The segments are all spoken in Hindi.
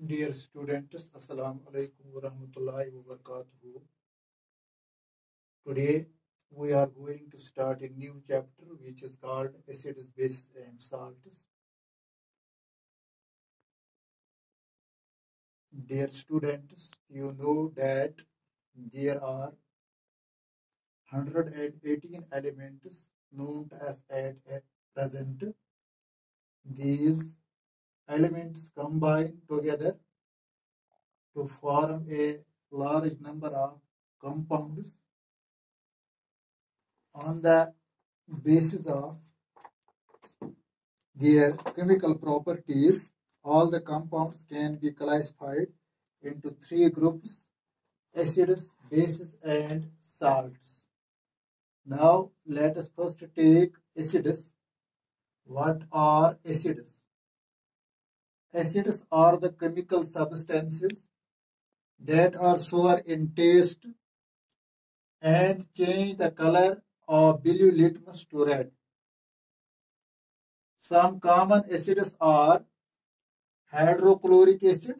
Dear students, Assalamu alaikum wa rahmatullahi wa barakatuhu. Today we are going to start a new chapter which is called Acids, Bases and Salts. Dear students, you know that there are 118 elements known as at present. These elements combine together to form a large number of compounds on the basis of their chemical properties. All the compounds can be classified into three groups: acids, bases, and salts. Now, let us first take acids. What are acids? Acids are the chemical substances that are sour in taste and change the color of blue litmus to red. Some common acids are hydrochloric acid,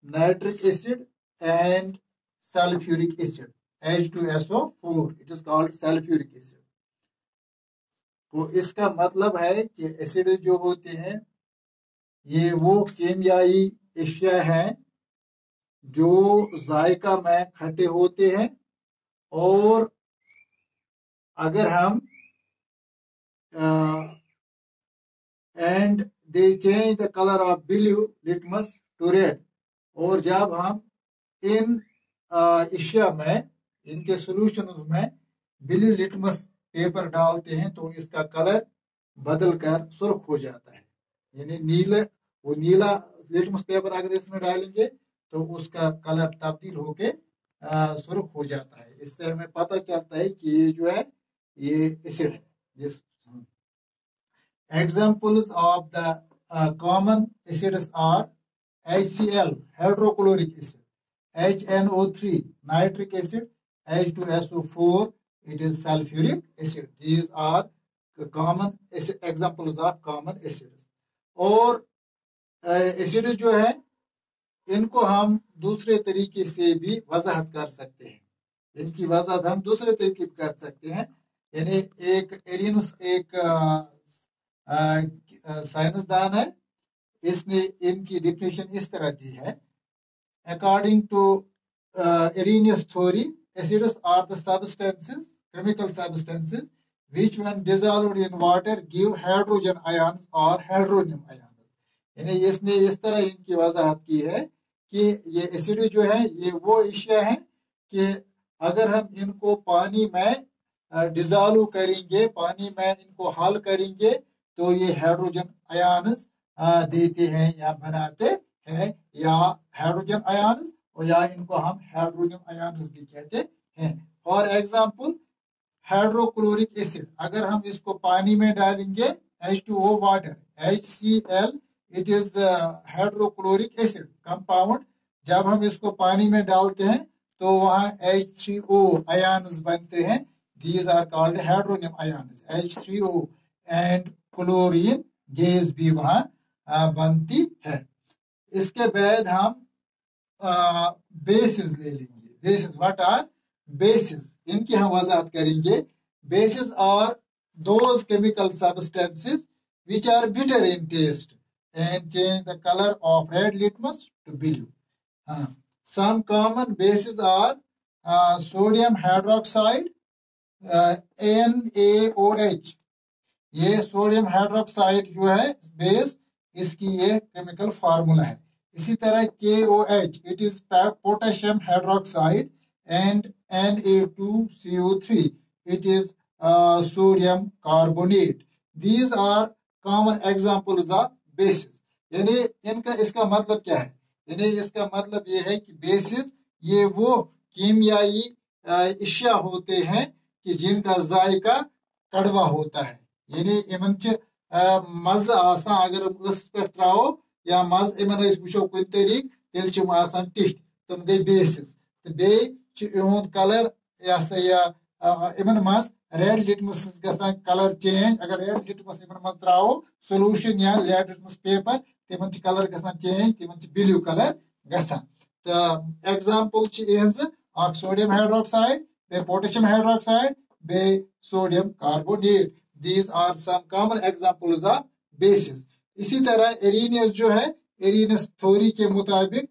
nitric acid, and sulfuric acid. H2SO4, it is called sulfuric acid. तो इसका मतलब है कि एसिड जो होते हैं ये वो केमियाई एशिया हैं जो जायका में खट्टे होते हैं, और अगर हम and they change the colour of blue litmus to red, और जब हम इन एशिया में इनके सॉल्यूशन में ब्लू लिटमस पेपर डालते हैं तो इसका कलर बदलकर सुर्ख हो जाता है। यानी नीला लिटमस पेपर अगर इसमें डालेंगे तो उसका कलर तब्दील होके सुर्ख हो जाता है। इससे हमें पता चलता है कि ये जो है ये एसिड है। जिस examples of the common acids are HCl hydrochloric acid, HNO3 nitric acid, H2SO4 it is sulfuric acid. These are common examples of common acids. और एसिड जो है इनको हम दूसरे तरीके से भी वजाहत कर सकते हैं। इनकी वजाहत हम दूसरे तरीके से कर सकते हैं। यानी एक एरियनस एक साइंसदान है, इसने इनकी डिफिनेशन इस तरह दी है। According to Arrhenius theory, acids are the substances, chemical substances, which when dissolved in water give hydrogen ions or hydronium ions. यानी इसने इस तरह इनकी वजाहत की है कि ये एसिड जो है ये वो एशिया है कि अगर हम इनको पानी में डिजॉल्व करेंगे, पानी में इनको हल करेंगे तो ये हाइड्रोजन आयन्स देते हैं या बनाते हैं, या हाइड्रोजन आयन्स, और या इनको हम हाइड्रोनियम आयन्स भी कहते हैं। फॉर एग्जांपल हाइड्रोक्लोरिक एसिड, अगर हम इसको पानी में डालेंगे H2O water, HCl it is hydrochloric acid compound, जब हम इसको पानी में डालते हैं तो वहां H3O आयन्स बनते हैं। These are called hydronium ions, H3O, and chlorine gas भी वहां बनती है। इसके बाद हम बेसिस ले लेंगे। बेसिस, व्हाट आर बेसिस, इनकी हम वजाहत करेंगे। Bases are those chemical substances which are bitter in taste and change the colour of red litmus to blue. Some common bases are sodium hydroxide, NaOH। ये सोडियम हाइड्रोक्साइड जो है बेस, इसकी ये केमिकल फार्मूला है। इसी तरह KOH, it is potassium hydroxide, and Na2CO3 it is sodium carbonate. These are common examples of bases. यानी इनका इसका मतलब क्या है? यानी इसका मतलब ये है कि बेसिस ये वो कीमियाई अशिया होते हैं कि जिनका जायका कड़वा होता है। यानी इमन मज आसान, अगर उस पे त्राओ या मज इमन वो कुन तरीक तेल टिस्ट, तम गई बेसिस। तो बेहद कलर या इमन मज रेड लिटमस गसान कलर चेंज। अगर रेड लिटमस इमन मज त्राओ सोल्यूशन या रेड लिटमस पेपर, तिमन कलर गसान चेंज, तिमन ब्लू कलर गसान। तो एग्जांपल सोडियम हाइड्रोक्साइड, बे पोटेशियम हाइड्रोक्साइड, बे sodium carbonate. These are some common examples of bases. इसी तरह एरिनियस जो है, एरिनियस थ्योरी के मुताबिक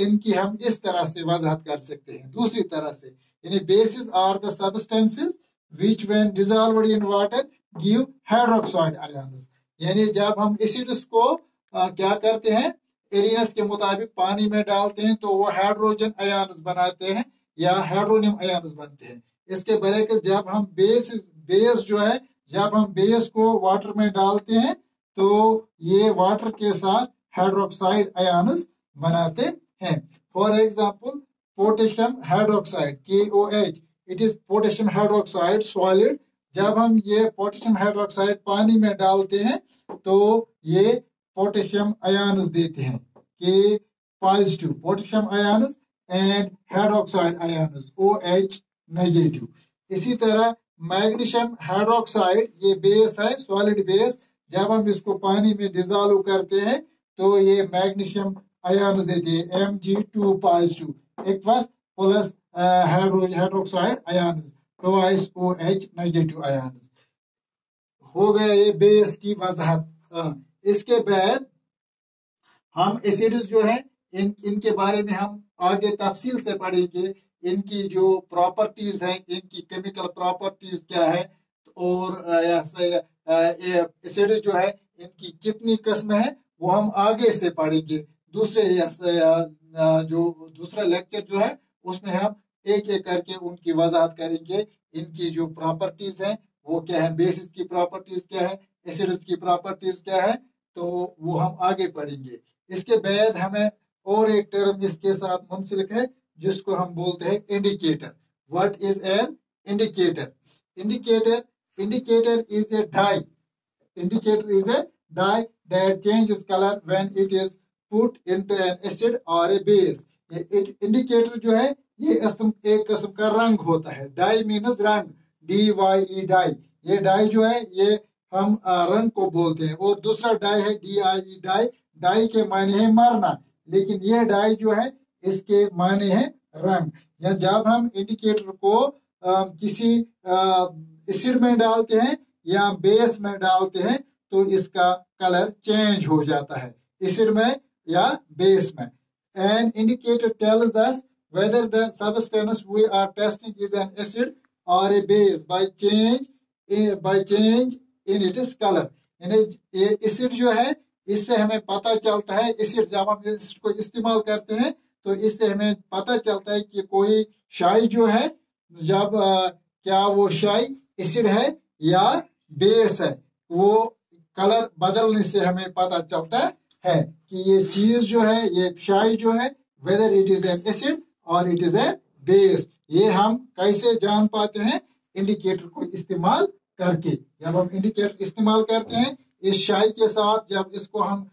इनकी हम इस तरह से वजाहत कर सकते हैं दूसरी तरह से, यानी bases are the substances which when dissolved in water give hydroxide ions। यानी जब हम एसिड्स को क्या करते हैं, एरिनस के मुताबिक पानी में डालते हैं तो वो हाइड्रोजन आयन्स बनाते हैं या हाइड्रोनियम आयन्स बनते हैं। इसके बरक्स जब हम बेस जो है, जब हम बेस को वाटर में डालते हैं तो ये वाटर के साथ हाइड्रोक्साइड आयन्स बनाते हैं। For example potassium hydroxide KOH, it is potassium hydroxide solid. जब हम ये पोटेशियम हाइड्रोक्साइड पानी में डालते हैं तो ये पोटेशियम आयन्स देते हैं K positive potassium ions and hydroxide ions OH negative. इसी तरह मैग्नीशियम हाइड्रोक्साइड, ये बेस है सॉलिड बेस, जब हम इसको पानी में डिजॉल्व करते हैं तो ये मैग्नीशियम आयन्स देते हैं Mg2 positive aqueous plus hydroxide ions twice OH negative ions. हो गया ये बेस की वजाहत। इसके बाद हम एसिड्स जो है इनके बारे में हम आगे तफसील से पढ़ेंगे, इनकी जो प्रॉपर्टीज हैं, इनकी केमिकल प्रॉपर्टीज क्या है, और एसिड्स जो है इनकी कितनी किस्म है वो हम आगे से पढ़ेंगे। दूसरा लेक्चर जो है उसमें हम एक एक करके उनकी वजाहत करेंगे, इनकी जो प्रॉपर्टीज हैं वो क्या है, बेसिस की प्रॉपर्टीज क्या है, एसिड्स की प्रॉपर्टीज क्या है, तो वो हम आगे पढ़ेंगे। इसके बाद हमें और एक टर्म इसके साथ मुंसलिक है जिसको हम बोलते हैं indicator. What is an indicator? Indicator is a dye. Indicator is a dye that changes color when it is put into an acid or a base। Indicator जो है ये एक किस्म का रंग होता है। डाई मीन्स रंग, DYE डाई। ये डाई जो है ये हम रंग को बोलते हैं। और दूसरा डाई है DIE डाई। डाई के माने है मारना, लेकिन ये डाई जो है इसके माने है रंग। या जब हम इंडिकेटर को किसी एसिड में डालते हैं या बेस में डालते हैं तो इसका कलर चेंज हो जाता है, एसिड में या बेस में। An indicator tells us whether the substance we are testing is an acid or a base by change in its color। यानी ये एसिड जो है इससे हमें पता चलता है, एसिड जब हम एसिड को इस्तेमाल करते हैं तो इससे हमें पता चलता है कि कोई शाई जो है, जब क्या वो शाई एसिड है या बेस है, वो कलर बदलने से हमें पता चलता है कि ये चीज जो है, ये शाई जो है, whether it is an acid और इट इज ए बेस। ये हम कैसे जान पाते हैं? इंडिकेटर को इस्तेमाल करके। जब हम इंडिकेटर इस्तेमाल करते हैं इस शाई के साथ, जब इसको हम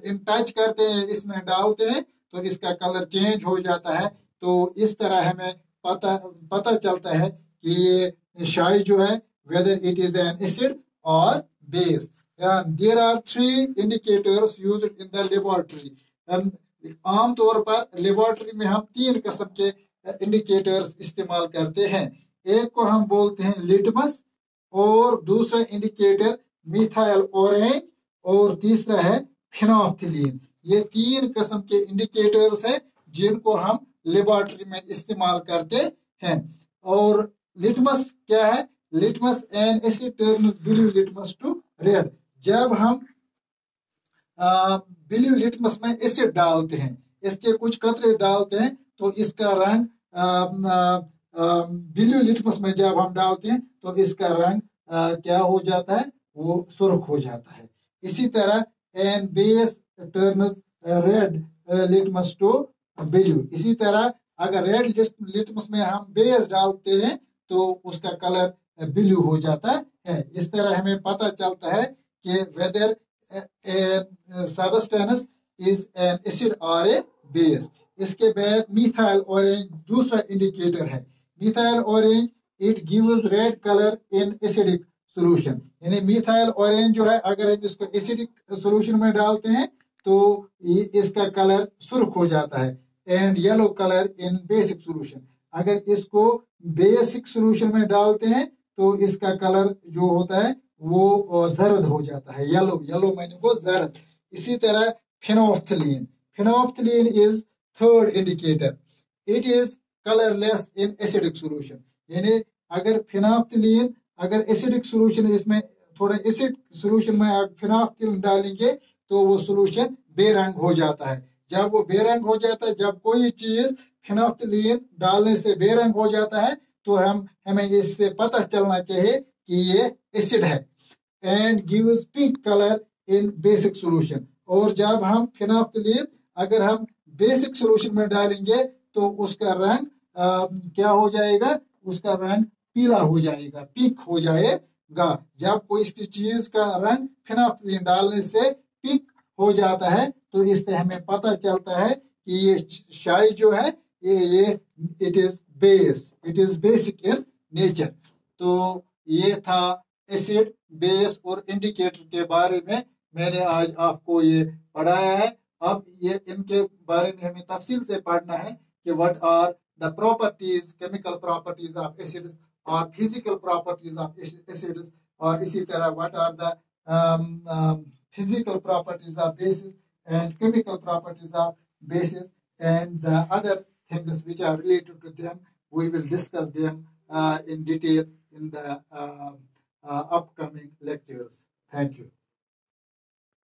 इन टच करते हैं, इसमें डालते हैं तो इसका कलर चेंज हो जाता है। तो इस तरह हमें पता चलता है कि ये शाई जो है whether it is an acid or base। There are 3 indicators used in the laboratory। आम तौर पर लेबोरेटरी में हम 3 किस्म के इंडिकेटर्स इस्तेमाल करते हैं। एक को हम बोलते हैं लिटमस, और दूसरा इंडिकेटर मिथाइल ऑरेंज, और तीसरा है फिनोल्फथलीन। ये 3 किस्म के इंडिकेटर्स हैं जिनको हम लेबोरेटरी में इस्तेमाल करते हैं। और लिटमस क्या है? Litmus an acid turns blue litmus to red. जब हम ब्लू लिटमस में एसिड डालते हैं, इसके कुछ कतरे डालते हैं तो इसका रंग ब्लू लिटमस में जब हम डालते हैं तो इसका रंग क्या हो जाता है? वो सुर्ख हो जाता है। इसी तरह an base turns red litmus to blue. इसी तरह अगर रेड लिटमस में हम बेस डालते हैं तो उसका कलर ब्लू हो जाता है। इस तरह हमें पता चलता है कि whether substance is an acid और ए बेस। इसके बाद मिथाइल ऑरेंज दूसरा इंडिकेटर है। Methyl orange it gives red colour in acidic solution. यानी मिथाइल ऑरेंज जो है, अगर हम इसको एसिडिक सॉल्यूशन में डालते हैं तो इसका कलर सुर्ख हो जाता है। And yellow colour in basic solution, अगर इसको बेसिक सोल्यूशन में डालते हैं तो इसका कलर जो होता है वो जर्द हो जाता है, येलो, येलो माने को जर्द। इसी तरह phenolphthalein, phenolphthalein is third indicator, it is colourless in acidic solution. यानी अगर फिनोफ्थलीन, अगर एसिडिक सोल्यूशन, इसमें थोड़ा एसिड सोल्यूशन में आप फिनोफ्थलीन डालेंगे तो वो सोल्यूशन बेरंग हो जाता है। जब वो बेरंग हो जाता है, जब कोई चीज फिनोफ्थलीन डालने से बेरंग हो जाता है तो हमें इससे पता चलना चाहिए कि ये एसिड है। And gives pink colour in basic solution, और जब हम फिनोफ्थलीन अगर हम बेसिक सोल्यूशन में डालेंगे तो उसका रंग क्या हो जाएगा, उसका रंग पीला हो जाएगा, पिंक हो जाएगा। जब कोई चीज का रंग फिनोफ्थलीन डालने से पिंक हो जाता है तो इससे हमें पता चलता है कि ये शाई जो है ये it is base, it is basic in nature. तो ये था एसिड, बेस और इंडिकेटर के बारे में मैंने आज आपको ये पढ़ाया है। अब ये इनके बारे में हमें तफसील से पढ़ना है कि what are the properties, chemical properties of acids और फिजिकल प्रॉपर्टीज ऑफ एसिड्स, और इसी तरह what are the physical properties of bases and chemical properties of bases and the other things which are related to them. We will discuss them in detail in the upcoming lectures. Thank you.